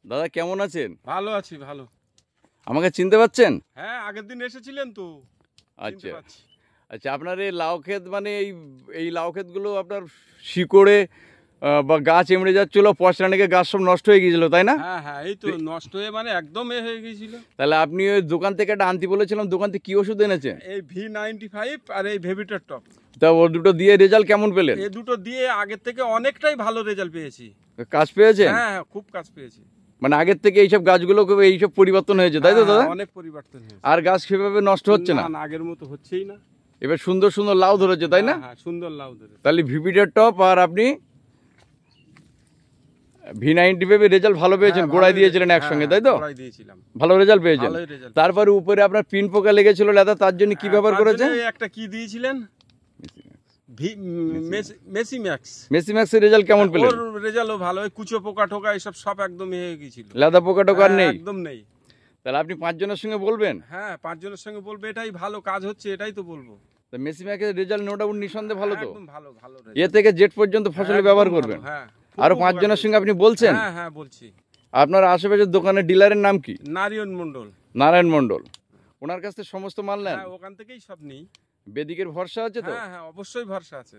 দাদা কেমন আছেন? ভালো আছি, ভালো। আমাকে চিনতে পারছেন? হ্যাঁ, আগের দিন এসেছিলেন তো। চিনতে আচ্ছা পারছি। আচ্ছা, আপনার এই লাউ ক্ষেত মানে এই লাউ ক্ষেতগুলো আপনার শিকড়ে বা গাছ এমড়ে যাচ্ছিল, পচরা লেগে গাছ সব নষ্ট হয়ে গিয়েছিল, তাই না? হ্যাঁ হ্যাঁ, এই তো নষ্ট হয়ে মানে একদম হয়ে গিয়েছিল। তাহলে আপনি ওই দোকান থেকে একটা আনতে বলেছিলাম, দোকান থেকে কি ওষুধ এনেছেন? এই V95 আর এই ভেভিটার টপ। তা ও দুটো দিয়ে রেজাল্ট কেমন পেলেন? এই দুটো দিয়ে আগের থেকে অনেকটাই ভালো রেজাল্ট পেয়েছি। কাজ পেয়েছেন? হ্যাঁ হ্যাঁ, খুব কাজ পেয়েছি। মানে আগের থেকে এইসব গাছগুলো এইসব পরিবর্তন হয়েছে, তাই তো দাদা? অনেক পরিবর্তন হয়েছে। আর গাছ সেভাবে নষ্ট হচ্ছে না? না, আগের মতো হচ্ছেই না। এবার সুন্দর সুন্দর লাউ ধরেছে, তাই না? হ্যাঁ, সুন্দর লাউ ধরেছে। তাহলে ভিভিটার টপ আর আপনি V95 রেজাল্ট ভালো পেয়েছেন, গোড়ায় দিয়েছিলেন একসঙ্গে, তাই তো? গোড়ায় দিয়েছিলাম। ভালো রেজাল্ট পেয়েছেন। ভালোই রেজাল্ট। তারপরে উপরে আপনার পিন পোকা লেগেছিল লেদা, তার জন্য কি ব্যবহার করেছেন? একটা কি দিয়েছিলেন? মেসিম্যাক্স। মেসিম্যাক্সের রেজাল্ট কেমন পেলেন? ওর রেজাল্টও ভালো। ওই কুচো পোকা টোকা এসব সব একদম হয়ে গিয়েছিল। লেদা পোকা টোকা আর নেই? একদম নেই। তাহলে আপনি 5 জনের সঙ্গে বলবেন? হ্যাঁ, 5 জনের সঙ্গে বলবো, এটাই ভালো কাজ হচ্ছে, এটাই তো বলবো। তা মেসিম্যাক্সের রেজাল্ট নো ডাউট নিঃসন্দেহে ভালো তো? একদম ভালো, ভালো। এ থেকে জেড পর্যন্ত ফসলে ব্যবহার করবেন? হ্যাঁ। আরো 5 জনের সঙ্গে আপনি বলছেন? হ্যাঁ হ্যাঁ, বলছি। আপনার আশেপাশের দোকানের ডিলারের নাম কি? নারায়ণ মণ্ডল। নারায়ণ মণ্ডল। ওনার কাছ থেকে সমস্ত মাল নেন? হ্যাঁ, ওখান থেকেই সব নেই। বেদিকের ভরসা আছে তো? হ্যাঁ হ্যাঁ, অবশ্যই ভরসা আছে।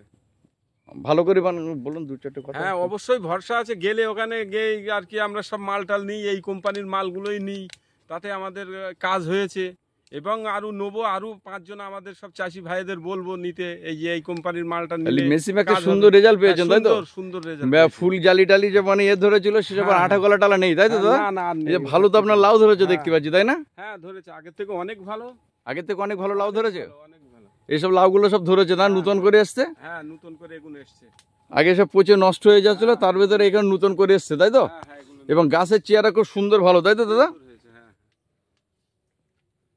ভালো করে বলুন 2-4টে কথা। হ্যাঁ, অবশ্যই ভরসা আছে। গেলে ওখানে গিয়ে আর কি আমরা সব মালটাল নিই, এই কোম্পানির মালগুলোই নিই। তাতে আমাদের কাজ হয়েছে এবং আরো নেবো, আরো 5 জন আমাদের সব চাষি ভাইদের বলবো নিতে, এই কোম্পানির মালটা নিলে। মেসিম্যাক্সের সুন্দর রেজাল্ট পেয়েছেন, তাই তো? সুন্দর রেজাল্ট। ফুল জালি টালি যে মানে ধরেছিল সেসব আঠা গলা টালা নেই, তাই তো দাদা? এই যে ভালো তো আপনার লাউ ধরেছে দেখতে পাচ্ছি, তাই না? হ্যাঁ, ধরেছে আগের থেকে অনেক ভালো। আগের থেকে অনেক ভালো লাউ ধরেছে? অনেক ভালো। এইসব লাউগুলো সব ধরেছে না, নতুন করে এসছে? হ্যাঁ, নতুন করে এগুলো এসছে। আগে সব পচে নষ্ট হয়ে যাচ্ছিল, তার ভেতরে এখানে নতুন করে এসছে, তাই তো? এবং গাছের চেহারা খুব সুন্দর, ভালো, তাই তো দাদা?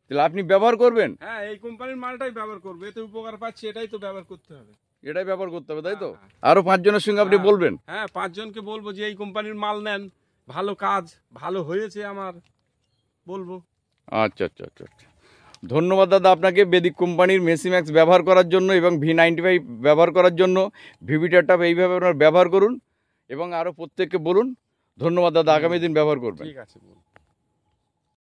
তাহলে আপনি ব্যবহার করবেন? হ্যাঁ, এই কোম্পানির মালটাই ব্যবহার করবে, এতে উপকার পাচ্ছি, এটাই তো ব্যবহার করতে হবে। এটাই ব্যবহার করতে হবে, তাই তো? আরো 5 জনের সঙ্গে আপনি বলবেন? হ্যাঁ, 5 জনকে বলবো যে এই কোম্পানির মাল নেন, ভালো কাজ, ভালো হয়েছে আমার, বলবো। আচ্ছা আচ্ছা আচ্ছা আচ্ছা, ধন্যবাদ দাদা আপনাকে বেদিক কোম্পানির মেসিম্যাক্স ব্যবহার করার জন্য এবং V95 ব্যবহার করার জন্য। ভিভিটার টপ এইভাবে আপনারা ব্যবহার করুন এবং আরও প্রত্যেককে বলুন। ধন্যবাদ দাদা, আগামী দিন ব্যবহার করবেন। ঠিক আছে, বলুন।